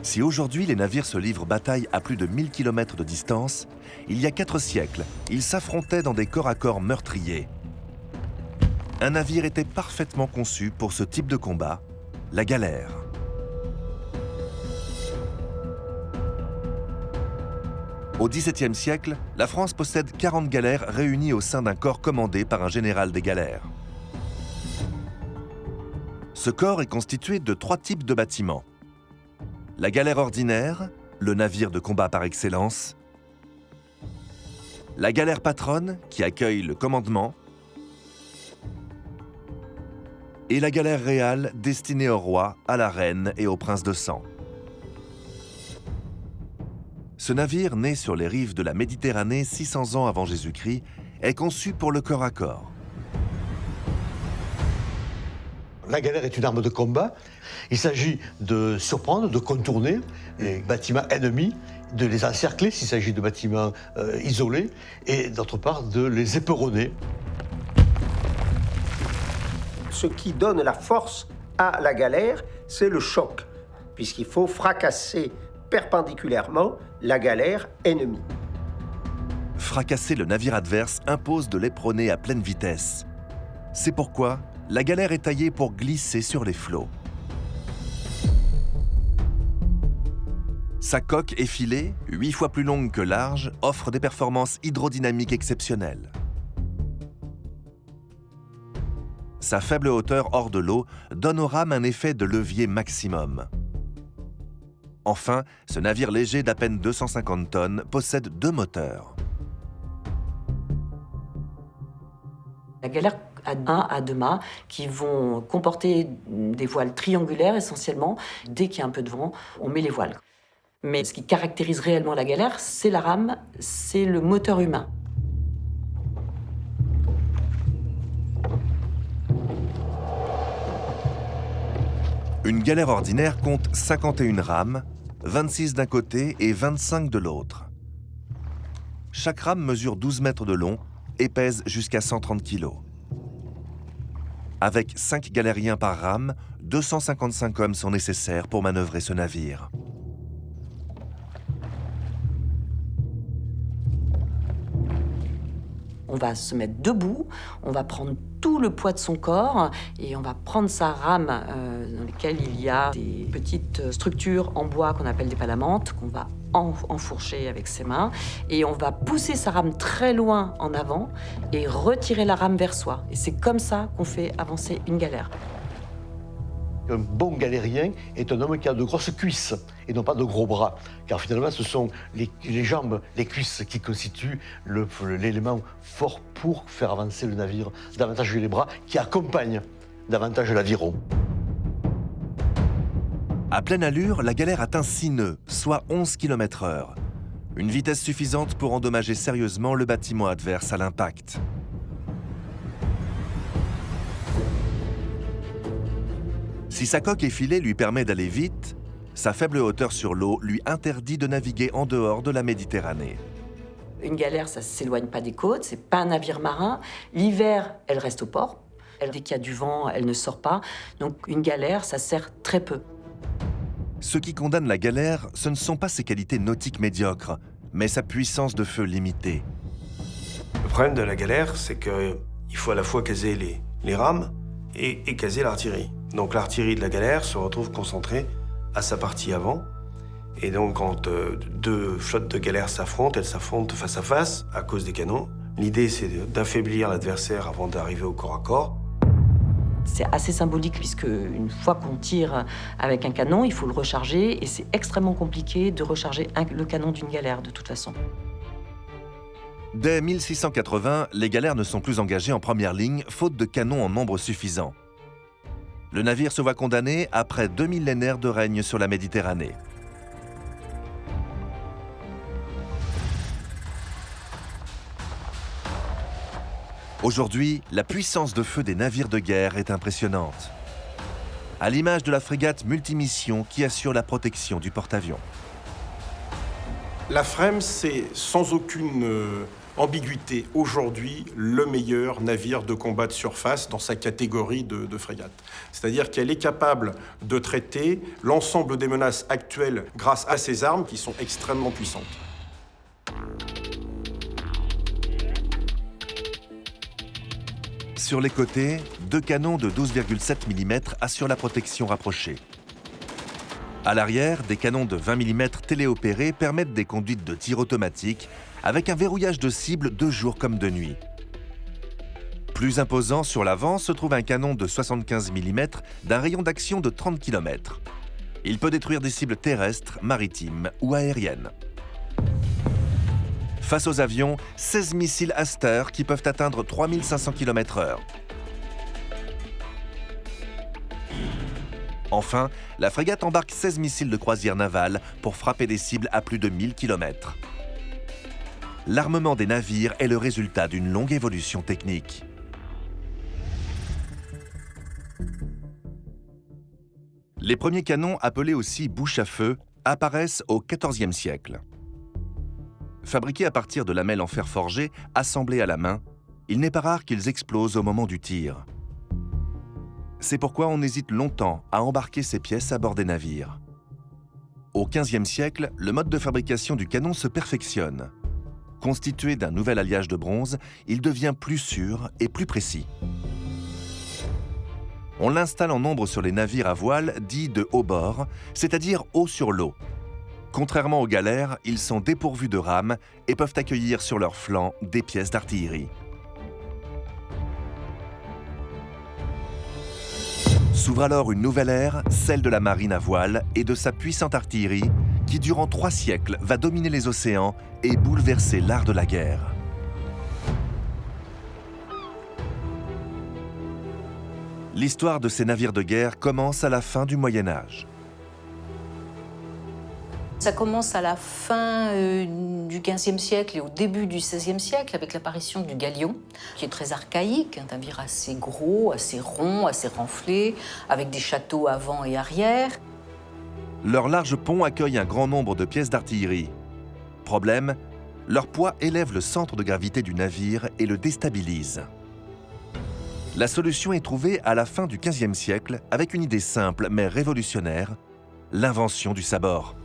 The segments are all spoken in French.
Si aujourd'hui les navires se livrent bataille à plus de 1000 km de distance, il y a 4 siècles, ils s'affrontaient dans des corps à corps meurtriers. Un navire était parfaitement conçu pour ce type de combat, la galère. Au XVIIe siècle, la France possède 40 galères réunies au sein d'un corps commandé par un général des galères. Ce corps est constitué de 3 types de bâtiments. La galère ordinaire, le navire de combat par excellence. La galère patronne, qui accueille le commandement. Et la galère réale, destinée au roi, à la reine et au prince de sang. Ce navire, né sur les rives de la Méditerranée 600 ans avant Jésus-Christ, est conçu pour le corps à corps. La galère est une arme de combat. Il s'agit de surprendre, de contourner les bâtiments ennemis, de les encercler s'il s'agit de bâtiments isolés, et d'autre part de les éperonner. Ce qui donne la force à la galère, c'est le choc, puisqu'il faut fracasser perpendiculairement la galère ennemie. Fracasser le navire adverse impose de l'éperonner à pleine vitesse. C'est pourquoi la galère est taillée pour glisser sur les flots. Sa coque effilée, 8 fois plus longue que large, offre des performances hydrodynamiques exceptionnelles. Sa faible hauteur hors de l'eau donne aux rames un effet de levier maximum. Enfin, ce navire léger d'à peine 250 tonnes possède 2 moteurs. La galère a 1 à 2 mâts qui vont comporter des voiles triangulaires essentiellement. Dès qu'il y a un peu de vent, on met les voiles. Mais ce qui caractérise réellement la galère, c'est la rame, c'est le moteur humain. Une galère ordinaire compte 51 rames, 26 d'un côté et 25 de l'autre. Chaque rame mesure 12 mètres de long et pèse jusqu'à 130 kg. Avec 5 galériens par rame, 255 hommes sont nécessaires pour manœuvrer ce navire. On va se mettre debout, on va prendre tout le poids de son corps et on va prendre sa rame dans laquelle il y a des petites structures en bois qu'on appelle des palamantes, qu'on va enfourcher avec ses mains et on va pousser sa rame très loin en avant et retirer la rame vers soi. Et c'est comme ça qu'on fait avancer une galère. Un bon galérien est un homme qui a de grosses cuisses et non pas de gros bras. Car finalement, ce sont les jambes, les cuisses qui constituent l'élément fort pour faire avancer le navire davantage que les bras, qui accompagnent davantage l'aviron. À pleine allure, la galère atteint 6 nœuds, soit 11 km/h. Une vitesse suffisante pour endommager sérieusement le bâtiment adverse à l'impact. Si sa coque effilée lui permet d'aller vite, sa faible hauteur sur l'eau lui interdit de naviguer en dehors de la Méditerranée. Une galère, ça ne s'éloigne pas des côtes, c'est pas un navire marin. L'hiver, elle reste au port. Dès qu'il y a du vent, elle ne sort pas. Donc une galère, ça sert très peu. Ce qui condamne la galère, ce ne sont pas ses qualités nautiques médiocres, mais sa puissance de feu limitée. Le problème de la galère, c'est qu'il faut à la fois caser les rames et caser l'artillerie. Donc l'artillerie de la galère se retrouve concentrée à sa partie avant. Et donc quand 2 flottes de galères s'affrontent, elles s'affrontent face à face à cause des canons. L'idée, c'est d'affaiblir l'adversaire avant d'arriver au corps à corps. C'est assez symbolique puisque une fois qu'on tire avec un canon, il faut le recharger et c'est extrêmement compliqué de recharger le canon d'une galère de toute façon. Dès 1680, les galères ne sont plus engagées en première ligne, faute de canons en nombre suffisant. Le navire se voit condamné après 2 millénaires de règne sur la Méditerranée. Aujourd'hui, la puissance de feu des navires de guerre est impressionnante. À l'image de la frégate multimission qui assure la protection du porte-avions. La FREMS, c'est sans aucune ambiguïté, aujourd'hui, le meilleur navire de combat de surface dans sa catégorie de frégate. C'est-à-dire qu'elle est capable de traiter l'ensemble des menaces actuelles grâce à ses armes qui sont extrêmement puissantes. Sur les côtés, 2 canons de 12,7 mm assurent la protection rapprochée. À l'arrière, des canons de 20 mm téléopérés permettent des conduites de tir automatiques avec un verrouillage de cible de jour comme de nuit. Plus imposant sur l'avant se trouve un canon de 75 mm d'un rayon d'action de 30 km. Il peut détruire des cibles terrestres, maritimes ou aériennes. Face aux avions, 16 missiles Aster qui peuvent atteindre 3500 km/h. Enfin, la frégate embarque 16 missiles de croisière navale pour frapper des cibles à plus de 1000 km. L'armement des navires est le résultat d'une longue évolution technique. Les premiers canons, appelés aussi bouches à feu, apparaissent au XIVe siècle. Fabriqués à partir de lamelles en fer forgé, assemblées à la main, il n'est pas rare qu'ils explosent au moment du tir. C'est pourquoi on hésite longtemps à embarquer ces pièces à bord des navires. Au XVe siècle, le mode de fabrication du canon se perfectionne. Constitué d'un nouvel alliage de bronze, il devient plus sûr et plus précis. On l'installe en nombre sur les navires à voile dits de haut bord, c'est-à-dire haut sur l'eau. Contrairement aux galères, ils sont dépourvus de rames et peuvent accueillir sur leurs flancs des pièces d'artillerie. S'ouvre alors une nouvelle ère, celle de la marine à voile et de sa puissante artillerie qui, durant 3 siècles, va dominer les océans et bouleverser l'art de la guerre. L'histoire de ces navires de guerre commence à la fin du Moyen Âge. Ça commence à la fin du XVe siècle et au début du XVIe siècle avec l'apparition du galion, qui est très archaïque, un navire assez gros, assez rond, assez renflé, avec des châteaux avant et arrière. Leur large pont accueille un grand nombre de pièces d'artillerie. Problème, leur poids élève le centre de gravité du navire et le déstabilise. La solution est trouvée à la fin du XVe siècle avec une idée simple mais révolutionnaire, l'invention du sabord.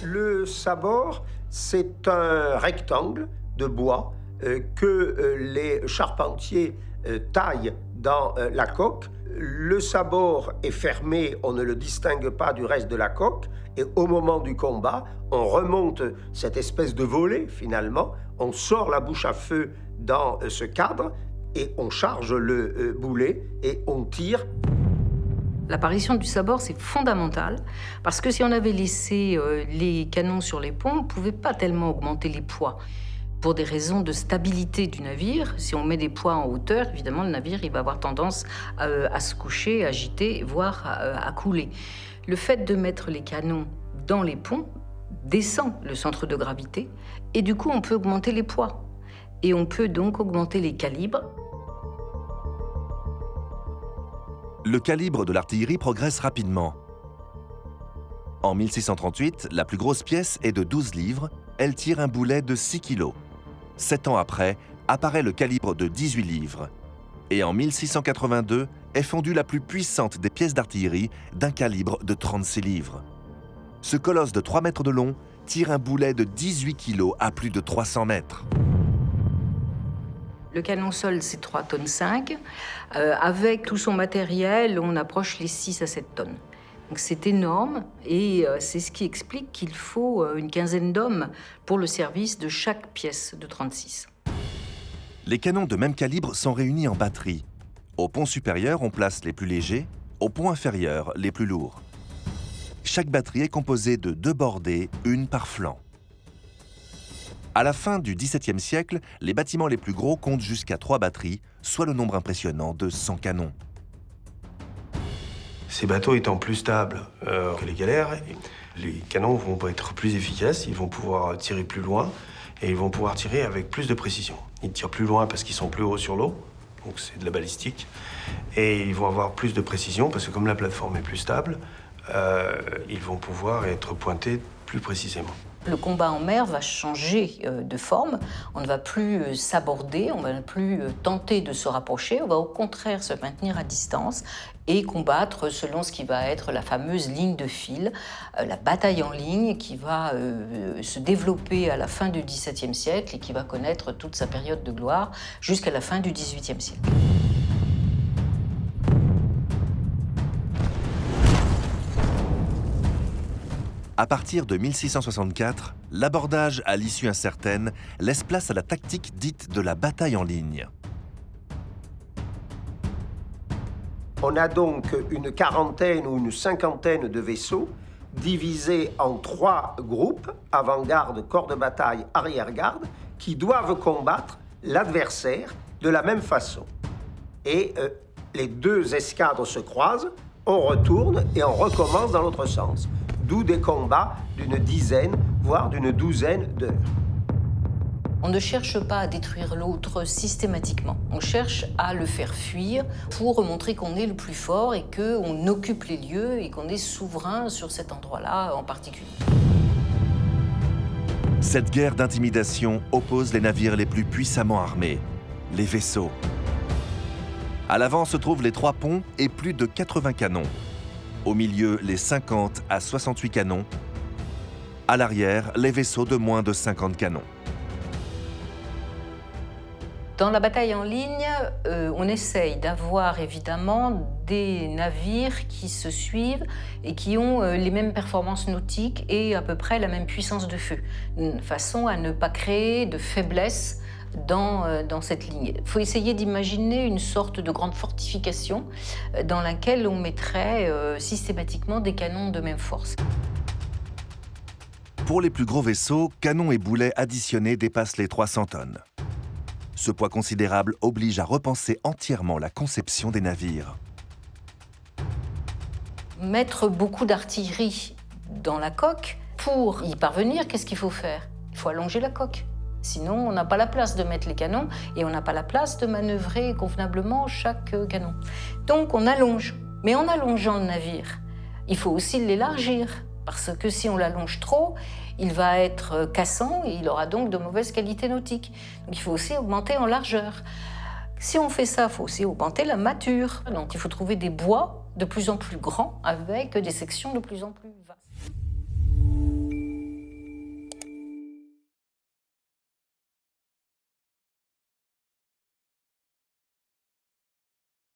Le sabord, c'est un rectangle de bois que les charpentiers taillent dans la coque. Le sabord est fermé, on ne le distingue pas du reste de la coque, et au moment du combat, on remonte cette espèce de volet, finalement, on sort la bouche à feu dans ce cadre, et on charge le boulet, et on tire. L'apparition du sabord, c'est fondamental, parce que si on avait laissé les canons sur les ponts, on ne pouvait pas tellement augmenter les poids. Pour des raisons de stabilité du navire, si on met des poids en hauteur, évidemment, le navire il va avoir tendance à se coucher, à agiter, voire à couler. Le fait de mettre les canons dans les ponts descend le centre de gravité, et du coup, on peut augmenter les poids. Et on peut donc augmenter les calibres. Le calibre de l'artillerie progresse rapidement. En 1638, la plus grosse pièce est de 12 livres, elle tire un boulet de 6 kg. 7 ans après, apparaît le calibre de 18 livres. Et en 1682, est fondue la plus puissante des pièces d'artillerie d'un calibre de 36 livres. Ce colosse de 3 mètres de long tire un boulet de 18 kg à plus de 300 mètres. Le canon sol, c'est 3,5 tonnes. Avec tout son matériel, on approche les 6 à 7 tonnes. Donc c'est énorme et c'est ce qui explique qu'il faut une quinzaine d'hommes pour le service de chaque pièce de 36. Les canons de même calibre sont réunis en batterie. Au pont supérieur, on place les plus légers, au pont inférieur, les plus lourds. Chaque batterie est composée de 2 bordées, une par flanc. À la fin du XVIIe siècle, les bâtiments les plus gros comptent jusqu'à 3 batteries, soit le nombre impressionnant de 100 canons. Ces bateaux étant plus stables que les galères, les canons vont être plus efficaces, ils vont pouvoir tirer plus loin et ils vont pouvoir tirer avec plus de précision. Ils tirent plus loin parce qu'ils sont plus hauts sur l'eau, donc c'est de la balistique, et ils vont avoir plus de précision parce que comme la plateforme est plus stable, ils vont pouvoir être pointés plus précisément. Le combat en mer va changer de forme. On ne va plus s'aborder, on ne va plus tenter de se rapprocher, on va au contraire se maintenir à distance et combattre selon ce qui va être la fameuse ligne de fil, la bataille en ligne qui va se développer à la fin du XVIIe siècle et qui va connaître toute sa période de gloire jusqu'à la fin du XVIIIe siècle. À partir de 1664, l'abordage à l'issue incertaine laisse place à la tactique dite de la bataille en ligne. On a donc une quarantaine ou une cinquantaine de vaisseaux divisés en 3 groupes, avant-garde, corps de bataille, arrière-garde, qui doivent combattre l'adversaire de la même façon. Et les 2 escadres se croisent, on retourne et on recommence dans l'autre sens. D'où des combats d'une dizaine, voire d'une douzaine d'heures. On ne cherche pas à détruire l'autre systématiquement. On cherche à le faire fuir pour montrer qu'on est le plus fort et qu'on occupe les lieux et qu'on est souverain sur cet endroit-là en particulier. Cette guerre d'intimidation oppose les navires les plus puissamment armés, les vaisseaux. À l'avant se trouvent les 3 ponts et plus de 80 canons. Au milieu, les 50 à 68 canons. À l'arrière, les vaisseaux de moins de 50 canons. Dans la bataille en ligne, on essaye d'avoir évidemment des navires qui se suivent et qui ont les mêmes performances nautiques et à peu près la même puissance de feu, de façon à ne pas créer de faiblesse dans cette ligne. Il faut essayer d'imaginer une sorte de grande fortification dans laquelle on mettrait systématiquement des canons de même force. Pour les plus gros vaisseaux, canons et boulets additionnés dépassent les 300 tonnes. Ce poids considérable oblige à repenser entièrement la conception des navires. Mettre beaucoup d'artillerie dans la coque, pour y parvenir, qu'est-ce qu'il faut faire? Il faut allonger la coque. Sinon, on n'a pas la place de mettre les canons et on n'a pas la place de manœuvrer convenablement chaque canon. Donc on allonge. Mais en allongeant le navire, il faut aussi l'élargir. Parce que si on l'allonge trop, il va être cassant et il aura donc de mauvaises qualités nautiques. Donc il faut aussi augmenter en largeur. Si on fait ça, il faut aussi augmenter la mâture. Donc il faut trouver des bois de plus en plus grands avec des sections de plus en plus vastes.